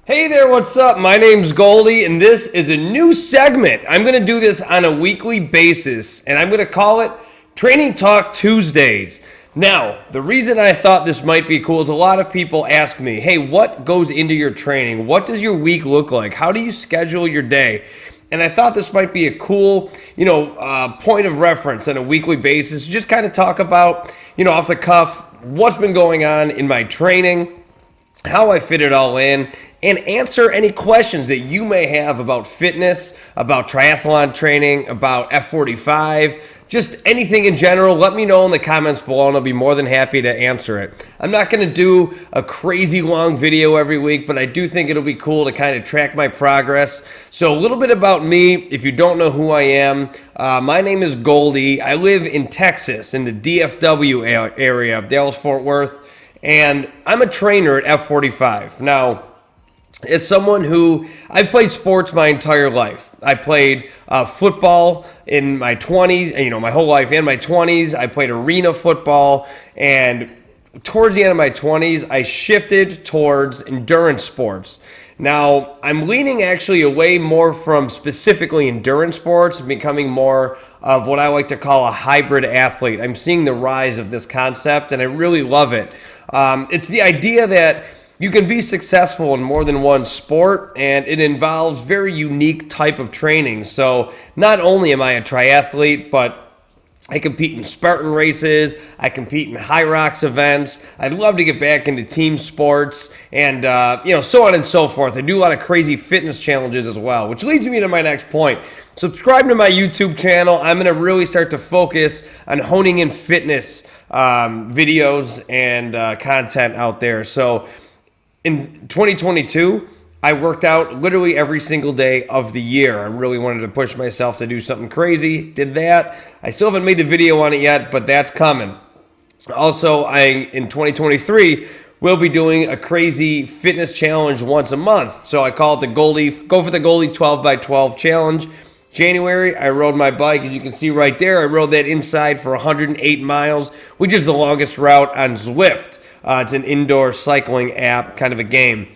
Hey there, what's up? My name's Goldie, and this is a new segment. I'm going to do this on a weekly basis, and I'm going to call it Training Talk Tuesdays. Now, the reason I thought this might be cool is a lot of people ask me, hey, what goes into your training? What does your week look like? How do you schedule your day? And I thought this might be a cool, point of reference on a weekly basis. Just kind of talk about, off the cuff, what's been going on in my training, how I fit it all in, and answer any questions that you may have about fitness, about triathlon training, about F45, just anything in general. Let me know in the comments below and I'll be more than happy to answer it. I'm not going to do a crazy long video every week, but I do think it'll be cool to kind of track my progress. So a little bit about me, if you don't know who I am, my name is Goldie. I live in Texas, in the DFW area, Dallas-Fort Worth, and I'm a trainer at F45. Now, as someone who, I've played sports my entire life. I played football in my 20s, my whole life, in my 20s. I played arena football, and towards the end of my 20s, I shifted towards endurance sports. Now, I'm leaning actually away more from specifically endurance sports and becoming more of what I like to call a hybrid athlete. I'm seeing the rise of this concept, and I really love it. It's the idea that you can be successful in more than one sport, and it involves very unique type of training. So not only am I a triathlete, but I compete in Spartan races, I compete in high rocks events. I'd love to get back into team sports and, so on and so forth. I do a lot of crazy fitness challenges as well, which leads me to my next point. Subscribe to my YouTube channel. I'm going to really start to focus on honing in fitness videos and content out there. So in 2022, I worked out literally every single day of the year. I really wanted to push myself to do something crazy. Did that. I still haven't made the video on it yet, but that's coming. Also, in 2023, we'll be doing a crazy fitness challenge once a month. So I call it Go for the Goldie 12x12 challenge. January, I rode my bike, as you can see right there. I rode that inside for 108 miles, which is the longest route on Zwift. It's an indoor cycling app, kind of a game.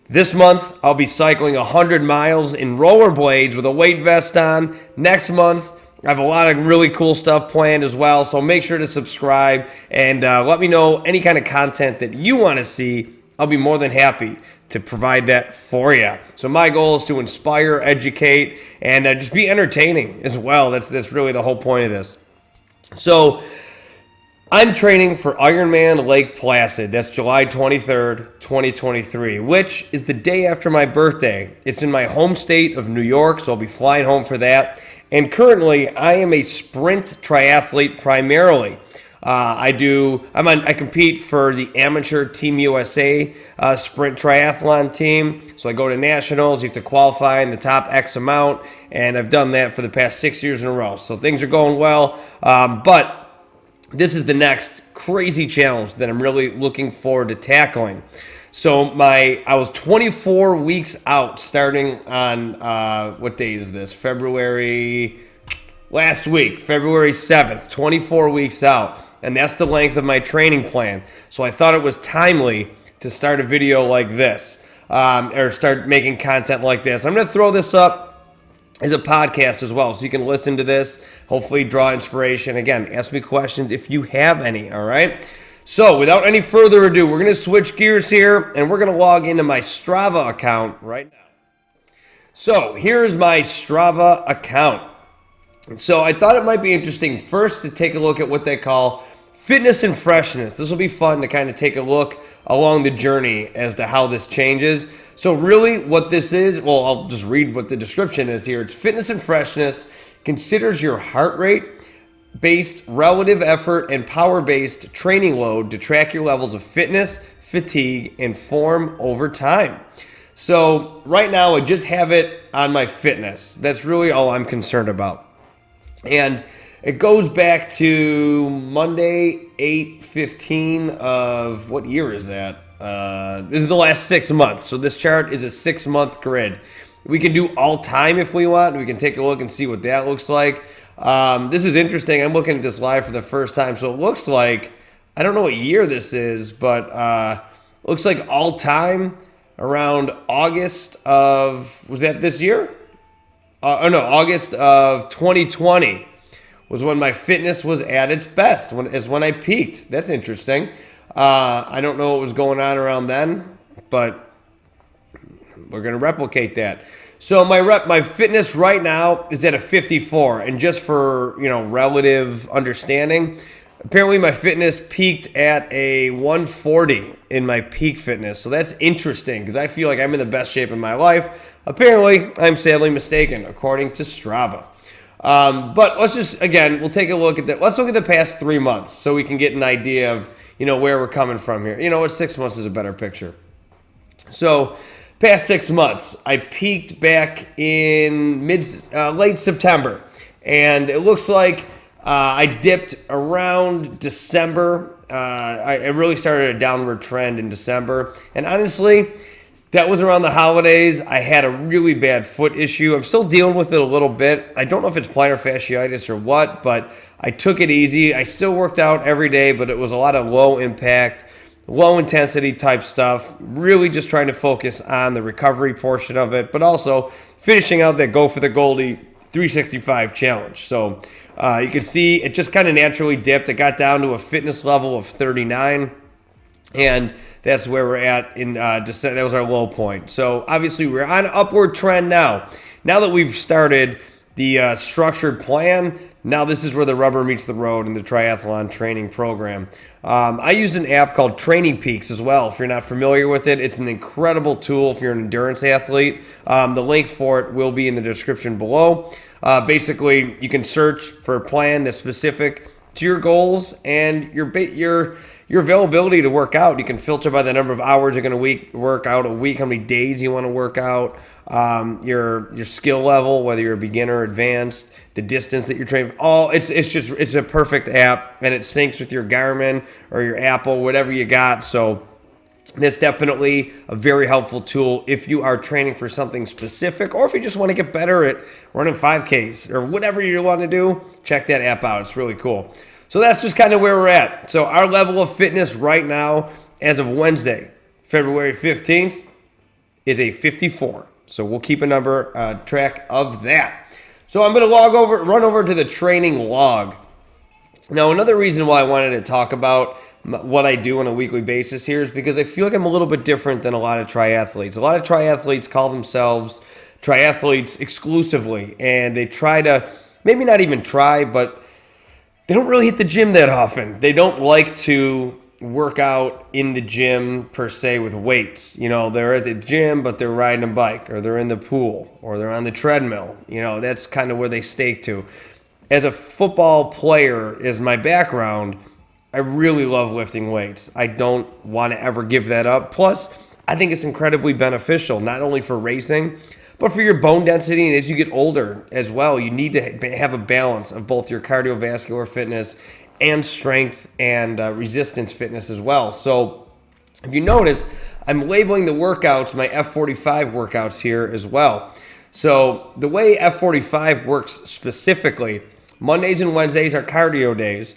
This month, I'll be cycling 100 miles in rollerblades with a weight vest on. Next month, I have a lot of really cool stuff planned as well, so make sure to subscribe and let me know any kind of content that you want to see. I'll be more than happy to provide that for you. So my goal is to inspire, educate, and just be entertaining as well. That's really the whole point of this. So I'm training for Ironman Lake Placid. That's July 23rd, 2023, which is the day after my birthday. It's in my home state of New York, so I'll be flying home for that. And currently, I am a sprint triathlete primarily. I compete for the amateur Team USA sprint triathlon team. So I go to nationals. You have to qualify in the top X amount, and I've done that for the past 6 years in a row. So things are going well, but this is the next crazy challenge that I'm really looking forward to tackling. So I was 24 weeks out starting on, what date is this? Last week, February 7th, 24 weeks out. And that's the length of my training plan. So I thought it was timely to start a video like this, or start making content like this. I'm going to throw this up as a podcast as well, so you can listen to this, hopefully draw inspiration. Again, ask me questions if you have any, all right? So without any further ado, we're going to switch gears here, and we're going to log into my Strava account right now. So here's my Strava account. So I thought it might be interesting first to take a look at what they call fitness and freshness. This will be fun to kind of take a look along the journey as to how this changes. So really what this is, well, I'll just read what the description is here. It's fitness and freshness considers your heart rate-based relative effort and power-based training load to track your levels of fitness, fatigue, and form over time. So right now I just have it on my fitness. That's really all I'm concerned about. And it goes back to Monday, 8/15 of, what year is that? This is the last 6 months. So this chart is a 6-month grid. We can do all time if we want. We can take a look and see what that looks like. This is interesting. I'm looking at this live for the first time. So it looks like, I don't know what year this is, but looks like all time around August of, was that this year? August of 2020 was when my fitness was at its best, when I peaked. That's interesting. I don't know what was going on around then, but we're going to replicate that. So my fitness right now is at a 54, and just for relative understanding, apparently my fitness peaked at a 140 in my peak fitness. So that's interesting because I feel like I'm in the best shape of my life. Apparently, I'm sadly mistaken, according to Strava. But let's just, again, we'll take a look at that. Let's look at the past 3 months so we can get an idea of, where we're coming from here. 6 months is a better picture. So, past 6 months, I peaked back in late September. And it looks like I dipped around December. I really started a downward trend in December. And honestly, that was around the holidays. I had a really bad foot issue. I'm still dealing with it a little bit. I don't know if it's plantar fasciitis or what, but I took it easy. I still worked out every day, but it was a lot of low impact, low intensity type stuff. Really just trying to focus on the recovery portion of it, but also finishing out that Go for the Goldie 365 challenge. So you can see it just kind of naturally dipped. It got down to a fitness level of 39, and that's where we're at in December. That was our low point. So obviously we're on an upward trend now. Now that we've started the structured plan, now this is where the rubber meets the road in the triathlon training program. I use an app called Trainingpeaks as well. If you're not familiar with it, it's an incredible tool if you're an endurance athlete. The link for it will be in the description below. Basically, you can search for a plan that's specific to your goals and your availability to work out. You can filter by the number of hours you're going to work out a week, how many days you want to work out, your skill level, whether you're a beginner or advanced, the distance that you're training. It's a perfect app, and it syncs with your Garmin or your Apple, whatever you got. So that's definitely a very helpful tool if you are training for something specific, or if you just want to get better at running 5Ks or whatever you want to do. Check that app out. It's really cool. So that's just kind of where we're at. So our level of fitness right now, as of Wednesday, February 15th, is a 54. So we'll keep a track of that. So I'm going to run over to the training log. Now, another reason why I wanted to talk about what I do on a weekly basis here is because I feel like I'm a little bit different than a lot of triathletes. A lot of triathletes call themselves triathletes exclusively, and they try to, maybe not even try, but they don't really hit the gym that often. They don't like to work out in the gym per se with weights. They're at the gym, but they're riding a bike, or they're in the pool, or they're on the treadmill. That's kind of where they stake to. As a football player, is my background, I really love lifting weights. I don't want to ever give that up. Plus, I think it's incredibly beneficial, not only for racing, but for your bone density, and as you get older as well, you need to have a balance of both your cardiovascular fitness and strength and resistance fitness as well. So if you notice, I'm labeling the workouts, my F45 workouts here as well. So the way F45 works specifically, Mondays and Wednesdays are cardio days.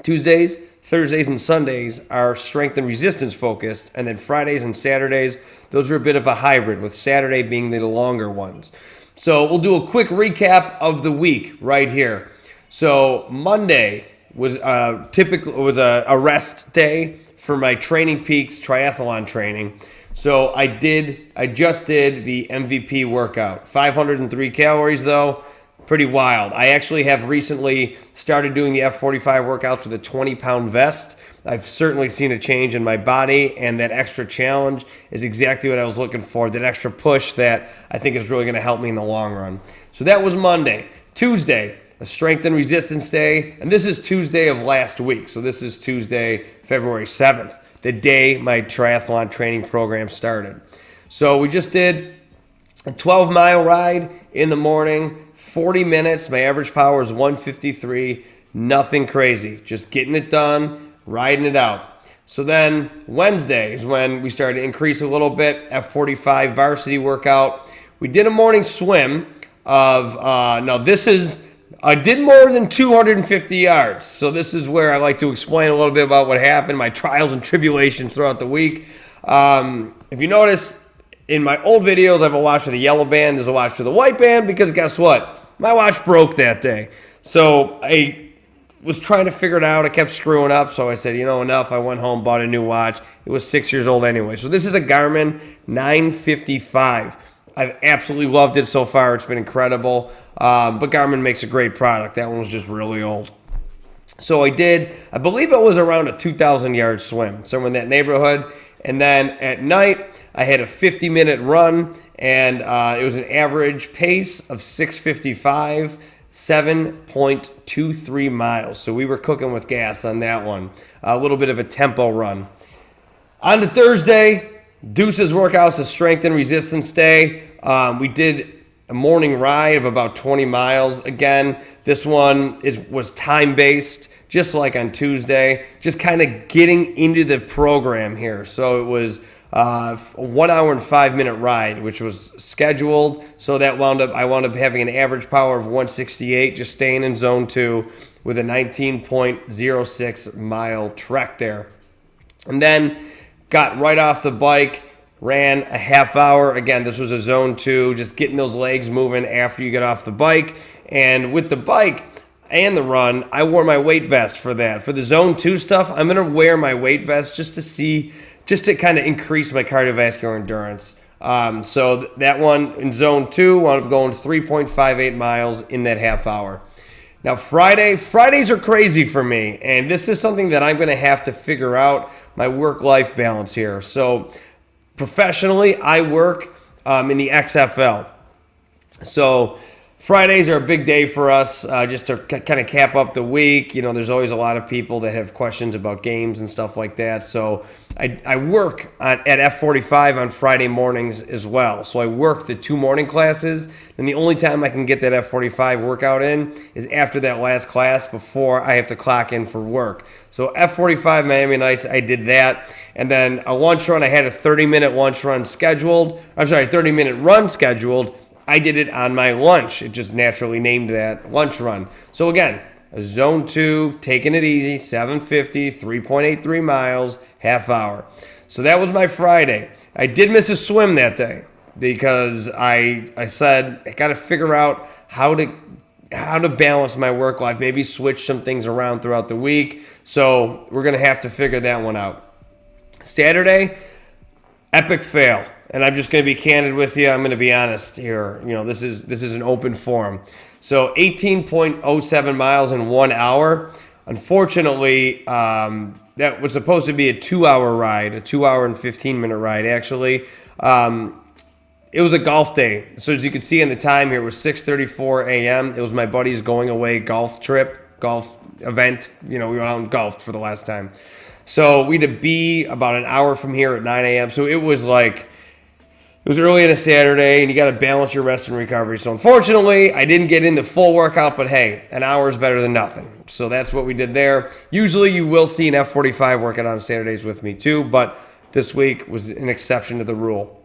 Tuesdays, Thursdays, and Sundays are strength and resistance focused, and then Fridays and Saturdays, those are a bit of a hybrid, with Saturday being the longer ones. So we'll do a quick recap of the week right here. So Monday was a rest day for my Trainingpeaks triathlon training. So I just did the MVP workout. 503 calories though. Pretty wild. I actually have recently started doing the F45 workouts with a 20-pound vest. I've certainly seen a change in my body, and that extra challenge is exactly what I was looking for, that extra push that I think is really going to help me in the long run. So that was Monday. Tuesday, a strength and resistance day, and this is Tuesday of last week. So this is Tuesday, February 7th, the day my triathlon training program started. So we just did a 12-mile ride in the morning, 40 minutes. My average power is 153. Nothing crazy. Just getting it done, riding it out. So then Wednesday is when we started to increase a little bit. F45 varsity workout. We did a morning swim of, now this is I did more than 250 yards. So this is where I like to explain a little bit about what happened, my trials and tribulations throughout the week. If you notice, in my old videos, I have a watch for the yellow band. There's a watch for the white band because guess what? My watch broke that day. So I was trying to figure it out. I kept screwing up. So I said, enough. I went home, bought a new watch. It was 6 years old anyway. So this is a Garmin 955. I've absolutely loved it so far. It's been incredible. But Garmin makes a great product. That one was just really old. So I believe it was around a 2,000-yard swim, somewhere in that neighborhood. And then at night, I had a 50-minute run, and it was an average pace of 6:55, 7.23 miles. So we were cooking with gas on that one. A little bit of a tempo run. On to Thursday, Deuce's workouts, a strength and resistance day. We did a morning ride of about 20 miles. Again, this one was time-based, just like on Tuesday, just kind of getting into the program here. So it was a 1 hour and 5 minute ride, which was scheduled. So I wound up having an average power of 168, just staying in zone 2 with a 19.06 mile trek there. And then got right off the bike, ran a half hour. Again, this was a zone 2, just getting those legs moving after you get off the bike. And with the bike and the run, I wore my weight vest for that. For the zone 2 stuff, I'm going to wear my weight vest just to kind of increase my cardiovascular endurance. So that one in zone 2 wound up going 3.58 miles in that half hour. Now Fridays are crazy for me, and this is something that I'm going to have to figure out, my work-life balance here. So professionally, I work in the XFL. So Fridays are a big day for us, just to kind of cap up the week. There's always a lot of people that have questions about games and stuff like that. So I work at F45 on Friday mornings as well. So I work the 2 morning classes, and the only time I can get that F45 workout in is after that last class before I have to clock in for work. So F45 Miami Nights, I did that. And then a lunch run, I had a 30-minute lunch run scheduled. 30-minute run scheduled. I did it on my lunch. It just naturally named that lunch run. So again, a zone 2, taking it easy, 750, 3.83 miles, half hour. So that was my Friday. I did miss a swim that day because I said I got to figure out how to balance my work life, maybe switch some things around throughout the week. So we're going to have to figure that one out. Saturday, epic fail. And I'm just going to be candid with you. I'm going to be honest here. This is an open forum. So 18.07 miles in 1 hour. Unfortunately, that was supposed to be a 2-hour ride, a 2 hour and 15-minute ride, actually. It was a golf day. So as you can see in the time here, it was 6:34 a.m. It was my buddy's going away golf event. We went out and golfed for the last time. So we had to be about an hour from here at 9 a.m. So it was early on a Saturday, and you got to balance your rest and recovery. So unfortunately, I didn't get in the full workout, but hey, an hour is better than nothing. So that's what we did there. Usually you will see an F45 workout on Saturdays with me too, but this week was an exception to the rule.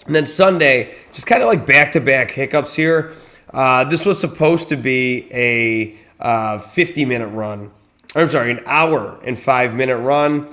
And then Sunday, just kind of like back-to-back hiccups here. This was supposed to be a 50-minute run. An hour and 5-minute run.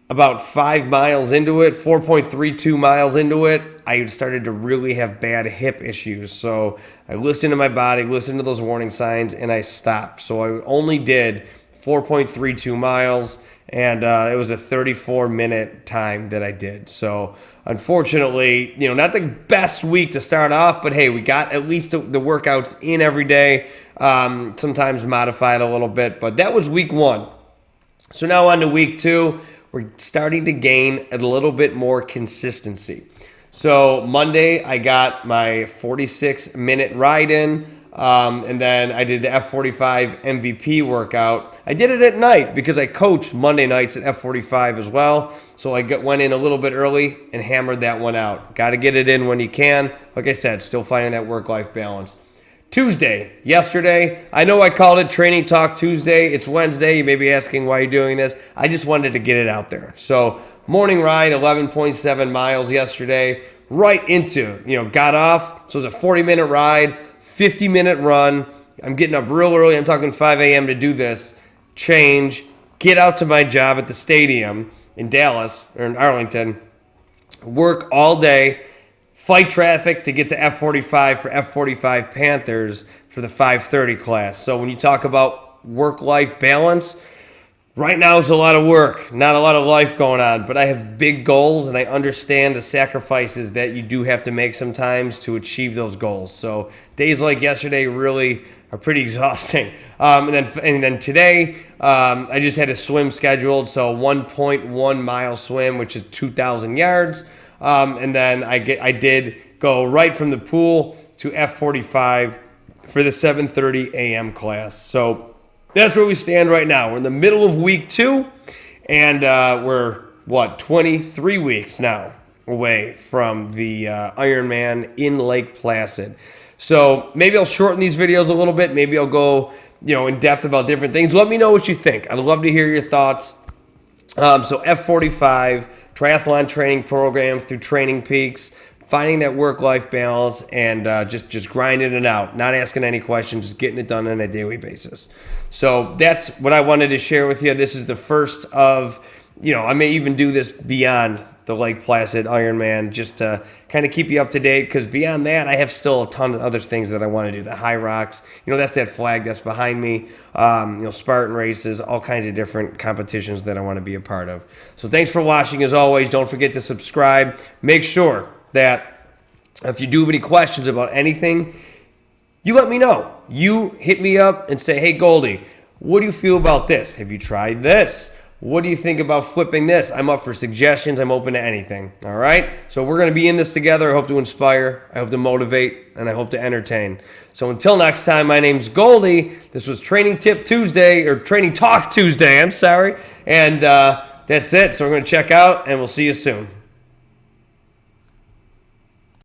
About 5 miles into it, 4.32 miles into it, I started to really have bad hip issues. So I listened to my body, listened to those warning signs, and I stopped. So I only did 4.32 miles, and it was a 34-minute time that I did. So unfortunately, not the best week to start off, but hey, we got at least the workouts in every day, sometimes modified a little bit, but that was week 1. So now on to week 2. We're starting to gain a little bit more consistency. So Monday, I got my 46-minute ride in, and then I did the F45 MVP workout. I did it at night because I coach Monday nights at F45 as well. So I went in a little bit early and hammered that one out. Got to get it in when you can. Like I said, still finding that work-life balance. Tuesday, yesterday, I know I called it Training Talk Tuesday. It's Wednesday. You may be asking why you're doing this. I just wanted to get it out there. So morning ride, 11.7 miles yesterday, right into, got off. So it was a 40-minute ride, 50-minute run, I'm getting up real early. I'm talking 5 a.m. to do this. Change, get out to my job at the stadium in Dallas or in Arlington, work all day, fight traffic to get to F45 for F45 Panthers for the 5:30 class. So when you talk about work-life balance, right now is a lot of work, not a lot of life going on, but I have big goals and I understand the sacrifices that you do have to make sometimes to achieve those goals. So days like yesterday really are pretty exhausting. And then today, I just had a swim scheduled, so 1.1 mile swim, which is 2,000 yards. And then I did go right from the pool to F45 for the 7:30 a.m. class. So that's where we stand right now. We're in the middle of week 2, and we're, 23 weeks now away from the Ironman in Lake Placid. So maybe I'll shorten these videos a little bit. Maybe I'll go, in depth about different things. Let me know what you think. I'd love to hear your thoughts. So F45, triathlon training program through Trainingpeaks, finding that work-life balance and just grinding it out, not asking any questions, just getting it done on a daily basis. So that's what I wanted to share with you. This is the first of, I may even do this beyond the Lake Placid Ironman just to kind of keep you up to date, because beyond that, I have still a ton of other things that I want to do. The High Rocks, that's that flag that's behind me, Spartan races, all kinds of different competitions that I want to be a part of. So thanks for watching. As always, don't forget to subscribe. Make sure that if you do have any questions about anything, you let me know. You hit me up and say, hey, Goldie, what do you feel about this? Have you tried this? What do you think about flipping this? I'm up for suggestions. I'm open to anything. All right? So we're going to be in this together. I hope to inspire. I hope to motivate. And I hope to entertain. So until next time, my name's Goldie. This was Training Tip Tuesday, or Training Talk Tuesday. I'm sorry. And that's it. So we're going to check out, and we'll see you soon.